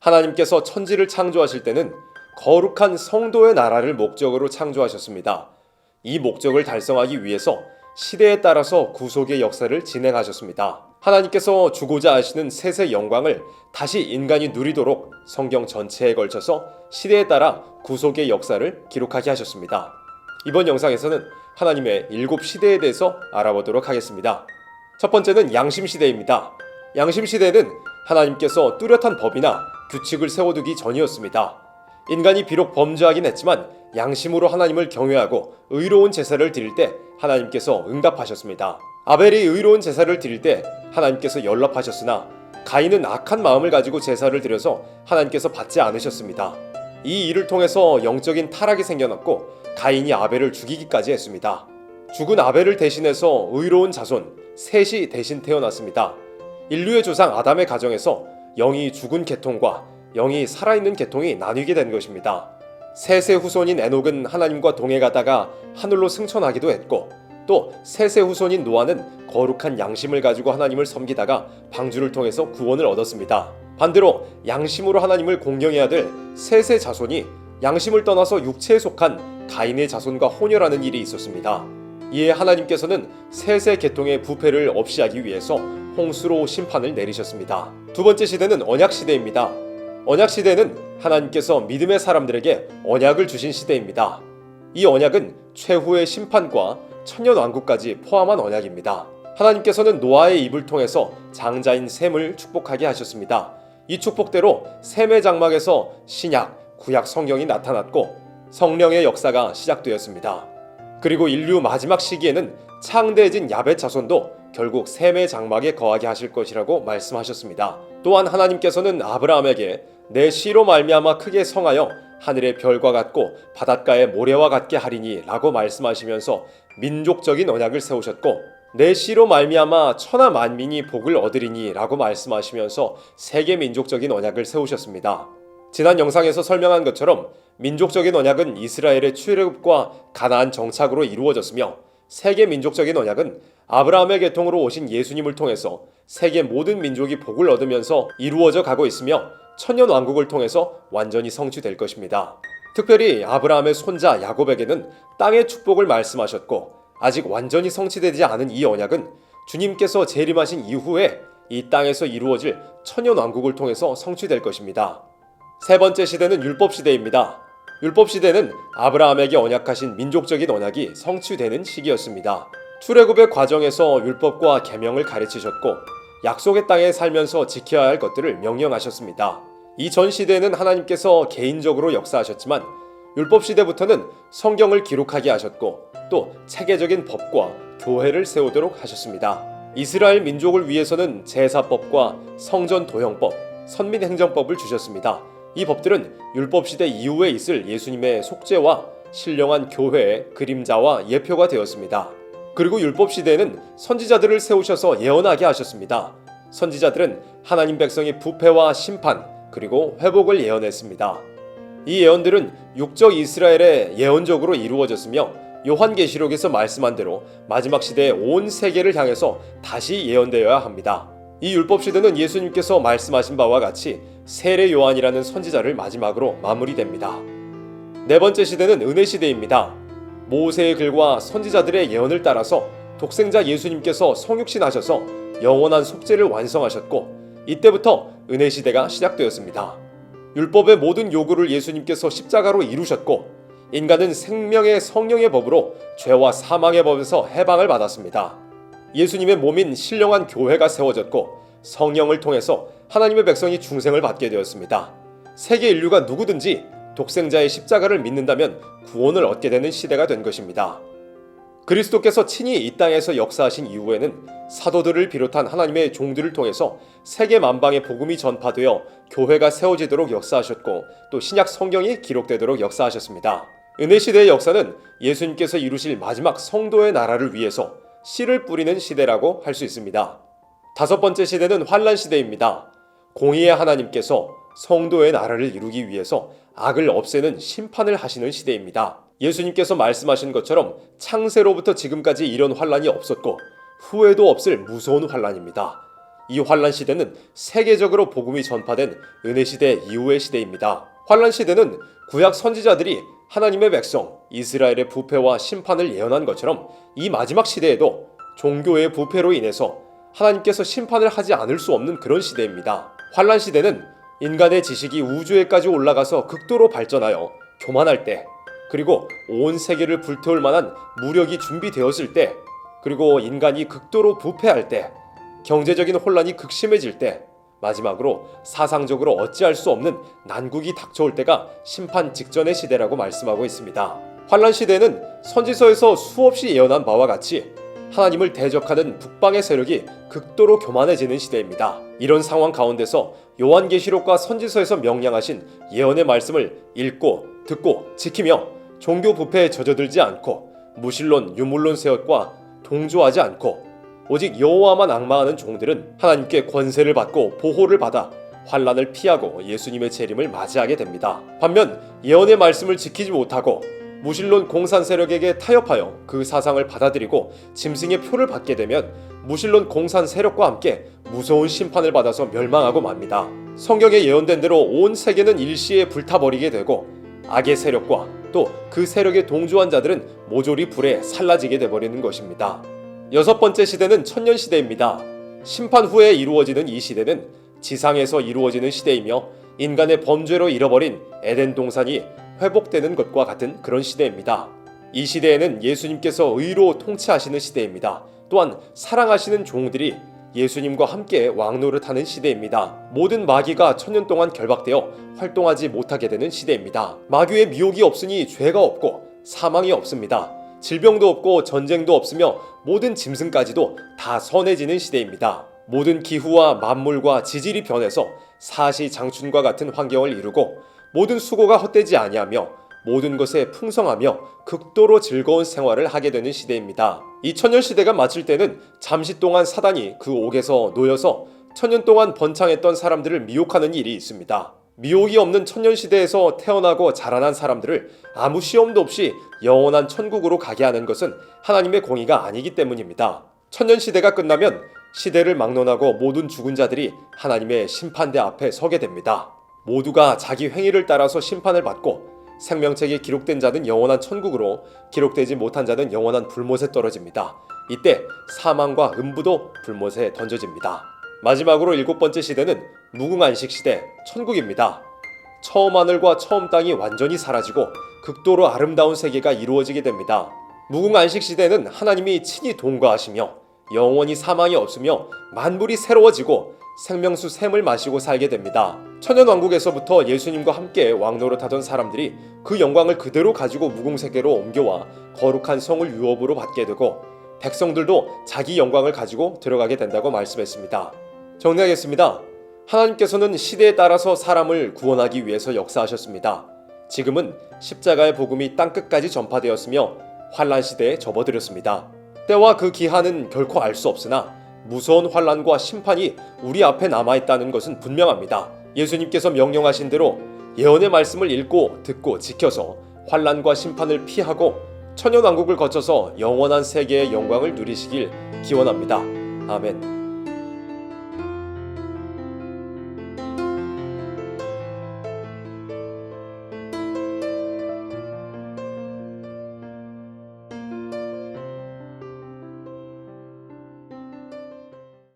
하나님께서 천지를 창조하실 때는 거룩한 성도의 나라를 목적으로 창조하셨습니다. 이 목적을 달성하기 위해서 시대에 따라서 구속의 역사를 진행하셨습니다. 하나님께서 주고자 하시는 셋의 영광을 다시 인간이 누리도록 성경 전체에 걸쳐서 시대에 따라 구속의 역사를 기록하게 하셨습니다. 이번 영상에서는 하나님의 7시대에 대해서 알아보도록 하겠습니다. 첫 번째는 양심시대입니다. 양심시대는 하나님께서 뚜렷한 법이나 규칙을 세워두기 전이었습니다. 인간이 비록 범죄하긴 했지만 양심으로 하나님을 경외하고 의로운 제사를 드릴 때 하나님께서 응답하셨습니다. 아벨이 의로운 제사를 드릴 때 하나님께서 연락하셨으나 가인은 악한 마음을 가지고 제사를 드려서 하나님께서 받지 않으셨습니다. 이 일을 통해서 영적인 타락이 생겨났고 가인이 아벨을 죽이기까지 했습니다. 죽은 아벨을 대신해서 의로운 자손 셋이 대신 태어났습니다. 인류의 조상 아담의 가정에서 영이 죽은 계통과 영이 살아있는 계통이 나뉘게 된 것입니다. 셋의 후손인 에녹은 하나님과 동행하다가 하늘로 승천하기도 했고, 또 셋의 후손인 노아는 거룩한 양심을 가지고 하나님을 섬기다가 방주를 통해서 구원을 얻었습니다. 반대로 양심으로 하나님을 공경해야 될 셋의 자손이 양심을 떠나서 육체에 속한 가인의 자손과 혼혈하는 일이 있었습니다. 이에 하나님께서는 셋의 계통의 부패를 없이 하기 위해서 홍수로 심판을 내리셨습니다. 두 번째 시대는 언약시대입니다. 언약시대는 하나님께서 믿음의 사람들에게 언약을 주신 시대입니다. 이 언약은 최후의 심판과 천년왕국까지 포함한 언약입니다. 하나님께서는 노아의 입을 통해서 장자인 셈을 축복하게 하셨습니다. 이 축복대로 셈의 장막에서 신약, 구약 성경이 나타났고 성령의 역사가 시작되었습니다. 그리고 인류 마지막 시기에는 창대해진 야벳 자손도 결국 셈의 장막에 거하게 하실 것이라고 말씀하셨습니다. 또한 하나님께서는 아브라함에게 내 씨로 말미암아 크게 성하여 하늘의 별과 같고 바닷가의 모래와 같게 하리니 라고 말씀하시면서 민족적인 언약을 세우셨고, 내 씨로 말미암아 천하 만민이 복을 얻으리니 라고 말씀하시면서 세계 민족적인 언약을 세우셨습니다. 지난 영상에서 설명한 것처럼 민족적인 언약은 이스라엘의 출애굽과 가나안 정착으로 이루어졌으며, 세계 민족적인 언약은 아브라함의 계통으로 오신 예수님을 통해서 세계 모든 민족이 복을 얻으면서 이루어져 가고 있으며 천년왕국을 통해서 완전히 성취될 것입니다. 특별히 아브라함의 손자 야곱에게는 땅의 축복을 말씀하셨고, 아직 완전히 성취되지 않은 이 언약은 주님께서 재림하신 이후에 이 땅에서 이루어질 천년왕국을 통해서 성취될 것입니다. 세 번째 시대는 율법시대입니다. 율법시대는 아브라함에게 언약하신 민족적인 언약이 성취되는 시기였습니다. 출애굽의 과정에서 율법과 계명을 가르치셨고 약속의 땅에 살면서 지켜야 할 것들을 명령하셨습니다. 이 전 시대에는 하나님께서 개인적으로 역사하셨지만 율법시대부터는 성경을 기록하게 하셨고 또 체계적인 법과 교회를 세우도록 하셨습니다. 이스라엘 민족을 위해서는 제사법과 성전 도형법, 선민행정법을 주셨습니다. 이 법들은 율법시대 이후에 있을 예수님의 속죄와 신령한 교회의 그림자와 예표가 되었습니다. 그리고 율법시대에는 선지자들을 세우셔서 예언하게 하셨습니다. 선지자들은 하나님 백성의 부패와 심판 그리고 회복을 예언했습니다. 이 예언들은 육적 이스라엘에 예언적으로 이루어졌으며 요한계시록에서 말씀한 대로 마지막 시대의 온 세계를 향해서 다시 예언되어야 합니다. 이 율법시대는 예수님께서 말씀하신 바와 같이 세례 요한이라는 선지자를 마지막으로 마무리됩니다. 네 번째 시대는 은혜시대입니다. 모세의 글과 선지자들의 예언을 따라서 독생자 예수님께서 성육신하셔서 영원한 속죄를 완성하셨고, 이때부터 은혜시대가 시작되었습니다. 율법의 모든 요구를 예수님께서 십자가로 이루셨고, 인간은 생명의 성령의 법으로 죄와 사망의 법에서 해방을 받았습니다. 예수님의 몸인 신령한 교회가 세워졌고 성령을 통해서 하나님의 백성이 중생을 받게 되었습니다. 세계 인류가 누구든지 독생자의 십자가를 믿는다면 구원을 얻게 되는 시대가 된 것입니다. 그리스도께서 친히 이 땅에서 역사하신 이후에는 사도들을 비롯한 하나님의 종들을 통해서 세계 만방에 복음이 전파되어 교회가 세워지도록 역사하셨고 또 신약 성경이 기록되도록 역사하셨습니다. 은혜시대의 역사는 예수님께서 이루실 마지막 성도의 나라를 위해서 씨를 뿌리는 시대라고 할 수 있습니다. 다섯 번째 시대는 환란시대입니다. 공의의 하나님께서 성도의 나라를 이루기 위해서 악을 없애는 심판을 하시는 시대입니다. 예수님께서 말씀하신 것처럼 창세로부터 지금까지 이런 환란이 없었고 후회도 없을 무서운 환란입니다. 이 환란 시대는 세계적으로 복음이 전파된 은혜 시대 이후의 시대입니다. 환란 시대는 구약 선지자들이 하나님의 백성 이스라엘의 부패와 심판을 예언한 것처럼 이 마지막 시대에도 종교의 부패로 인해서 하나님께서 심판을 하지 않을 수 없는 그런 시대입니다. 환란 시대는 인간의 지식이 우주에까지 올라가서 극도로 발전하여 교만할 때, 그리고 온 세계를 불태울 만한 무력이 준비되었을 때, 그리고 인간이 극도로 부패할 때, 경제적인 혼란이 극심해질 때, 마지막으로 사상적으로 어찌할 수 없는 난국이 닥쳐올 때가 심판 직전의 시대라고 말씀하고 있습니다. 환란 시대는 선지서에서 수없이 예언한 바와 같이 하나님을 대적하는 북방의 세력이 극도로 교만해지는 시대입니다. 이런 상황 가운데서 요한계시록과 선지서에서 명령하신 예언의 말씀을 읽고 듣고 지키며 종교 부패에 젖어들지 않고 무신론 유물론 세력과 동조하지 않고 오직 여호와만 앙망하는 종들은 하나님께 권세를 받고 보호를 받아 환란을 피하고 예수님의 재림을 맞이하게 됩니다. 반면 예언의 말씀을 지키지 못하고 무신론 공산 세력에게 타협하여 그 사상을 받아들이고 짐승의 표를 받게 되면 무신론 공산 세력과 함께 무서운 심판을 받아서 멸망하고 맙니다. 성경에 예언된 대로 온 세계는 일시에 불타버리게 되고 악의 세력과 또 그 세력에 동조한 자들은 모조리 불에 살라지게 되버리는 것입니다. 여섯 번째 시대는 천년시대입니다. 심판 후에 이루어지는 이 시대는 지상에서 이루어지는 시대이며 인간의 범죄로 잃어버린 에덴 동산이 회복되는 것과 같은 그런 시대입니다. 이 시대에는 예수님께서 의로 통치하시는 시대입니다. 또한 사랑하시는 종들이 예수님과 함께 왕노릇하는 시대입니다. 모든 마귀가 천년 동안 결박되어 활동하지 못하게 되는 시대입니다. 마귀의 미혹이 없으니 죄가 없고 사망이 없습니다. 질병도 없고 전쟁도 없으며 모든 짐승까지도 다 선해지는 시대입니다. 모든 기후와 만물과 지질이 변해서 사시장춘과 같은 환경을 이루고 모든 수고가 헛되지 아니하며 모든 것에 풍성하며 극도로 즐거운 생활을 하게 되는 시대입니다. 이 천년 시대가 마칠 때는 잠시 동안 사단이 그 옥에서 놓여서 천년 동안 번창했던 사람들을 미혹하는 일이 있습니다. 미혹이 없는 천년 시대에서 태어나고 자라난 사람들을 아무 시험도 없이 영원한 천국으로 가게 하는 것은 하나님의 공의가 아니기 때문입니다. 천년 시대가 끝나면 시대를 막론하고 모든 죽은 자들이 하나님의 심판대 앞에 서게 됩니다. 모두가 자기 행위를 따라서 심판을 받고 생명책에 기록된 자는 영원한 천국으로, 기록되지 못한 자는 영원한 불못에 떨어집니다. 이때 사망과 음부도 불못에 던져집니다. 마지막으로 일곱 번째 시대는 무궁안식 시대, 천국입니다. 처음 하늘과 처음 땅이 완전히 사라지고 극도로 아름다운 세계가 이루어지게 됩니다. 무궁안식 시대는 하나님이 친히 동거하시며 영원히 사망이 없으며 만물이 새로워지고 생명수 샘을 마시고 살게 됩니다. 천연왕국에서부터 예수님과 함께 왕노릇하던 사람들이 그 영광을 그대로 가지고 무궁세계로 옮겨와 거룩한 성을 유업으로 받게 되고 백성들도 자기 영광을 가지고 들어가게 된다고 말씀했습니다. 정리하겠습니다. 하나님께서는 시대에 따라서 사람을 구원하기 위해서 역사하셨습니다. 지금은 십자가의 복음이 땅끝까지 전파되었으며 환란 시대에 접어들었습니다. 때와 그 기한은 결코 알 수 없으나 무서운 환란과 심판이 우리 앞에 남아있다는 것은 분명합니다. 예수님께서 명령하신 대로 예언의 말씀을 읽고 듣고 지켜서 환란과 심판을 피하고 천연왕국을 거쳐서 영원한 세계의 영광을 누리시길 기원합니다. 아멘.